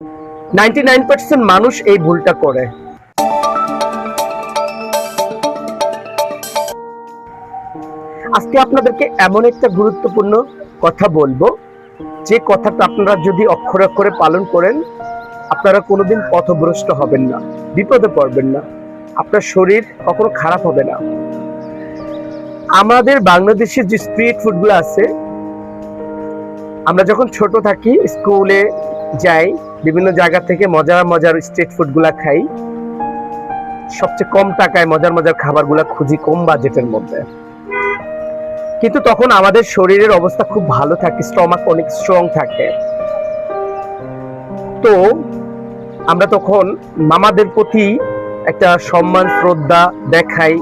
99% মানুষ এই ভুলটা করে। আজকে আপনাদেরকে এমন একটা গুরুত্বপূর্ণ কথা বলবো, যে কথাটা আপনারা যদি অক্ষরে অক্ষরে পালন করেন, আপনারা কোনোদিন পথভ্রষ্ট হবেন না, বিপদে পড়বেন না, আপনার শরীর কখনো খারাপ হবে না। আমাদের বাংলাদেশের যে স্ট্রিট ফুডগুলো আছে, আমরা যখন ছোট থাকি স্কুলে যাই, বিভিন্ন জায়গা থেকে মজার মজার স্ট্রিট ফুডগুলা খাই, সবচেয়ে কম টাকায় মজার মজার খাবারগুলা খুঁজি কম বাজেটের মধ্যে। কিন্তু তখন আমাদের শরীরের অবস্থা খুব ভালো থাকে, স্টমাক অনেক স্ট্রং থাকে। তো আমরা তখন মামাদের প্রতি একটা সম্মান শ্রদ্ধা দেখাই,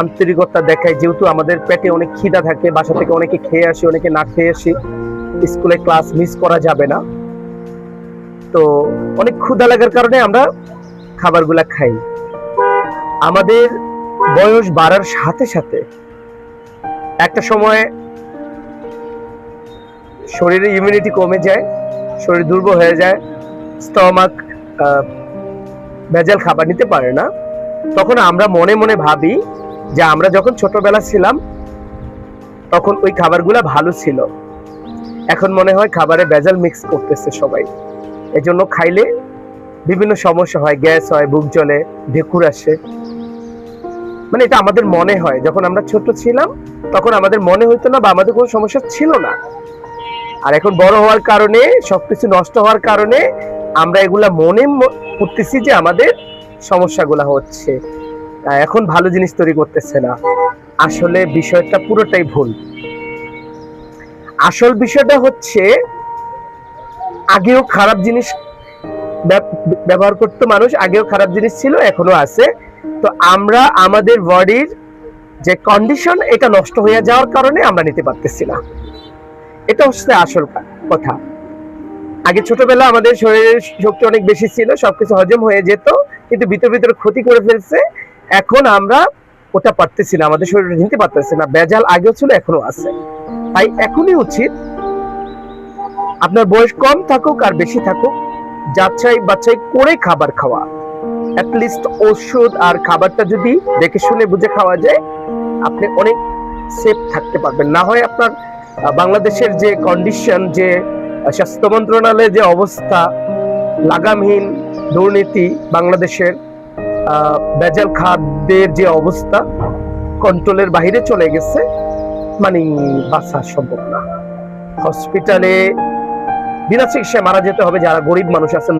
আন্তরিকতা দেখাই, যেহেতু আমাদের পেটে অনেক খিদা থাকে, বাসা থেকে অনেকে খেয়ে আসি, অনেকে না খেয়ে আসি, স্কুলে ক্লাস মিস করা যাবে না। তো অনেক ক্ষুধা লাগার কারণে আমরা খাবারগুলা খাই। আমাদের বয়স বাড়ার সাথে সাথে একটা সময় শরীরের ইমিউনিটি কমে যায়, শরীর দুর্বল হয়ে যায়, স্টমাক ভেজাল খাবার নিতে পারে না। তখন আমরা মনে মনে ভাবি যে আমরা যখন ছোটবেলা ছিলাম তখন ওই খাবারগুলা ভালো ছিল। এখন মনে হয় খাবারে ভেজাল মিক্স করতেছে সবাই, এজন্য খাইলে বিভিন্ন সমস্যা হয়, গ্যাস হয়, বুক জ্বলে, ঢেকুর আসে। মানে এটা আমাদের মনে হয়, যখন আমরা ছোট ছিলাম তখন আমাদের মনে হইতো না বা আমাদের কোনো সমস্যা ছিল না। আর এখন বড় হওয়ার কারণে, সবকিছু নষ্ট হওয়ার কারণে আমরা এগুলা মনে করতেছি যে আমাদের সমস্যাগুলা হচ্ছে, এখন ভালো জিনিস তৈরি করতেছে না। আসলে বিষয়টা পুরোটাই ভুল। আসল বিষয়টা হচ্ছে, আগেও খারাপ জিনিস ব্যবহার করতো মানুষ, আগেও খারাপ জিনিস ছিল, এখনো আছে। তো আমরা আমাদের বডির যে কন্ডিশন, এটা নষ্ট হয়ে যাওয়ার কারণে আমরা নিতে পারতেছি না। এটা হচ্ছে আসল কথা। আগে ছোটবেলা আমাদের শরীরের শক্তি অনেক বেশি ছিল, সবকিছু হজম হয়ে যেত, কিন্তু ভিতর ভিতরে ক্ষতি করে ফেলছে। এখন আমরা ওটা পারতেছি না, আমাদের শরীরে নিতে পারতেছি না। ভেজাল আগেও ছিল, এখনো আছে। তাই এখনই উচিত, আপনার বয়স কম থাকুক আর বেশি থাকুক, যাচাই বাছাই করে খাবার খাওয়া। অ্যাটলিস্ট ওষুধ আর খাবারটা যদি দেখে শুনে বুঝে খাওয়া যায়, আপনি অনেক সেফ থাকতে পারবেন। না হয় আপনার বাংলাদেশের যে কন্ডিশন, যে স্বাস্থ্য মন্ত্রণালয়ের যে অবস্থা, লাগামহীন দুর্নীতি, বাংলাদেশের ভেজাল খাদ্যের যে অবস্থা, কন্ট্রোলের বাইরে চলে গেছে, মানে বাঁচা সম্ভব না। হসপিটালে বিনা চিকিৎসায় মারা যেতে হবে যারা গরিব মানুষ আছেন।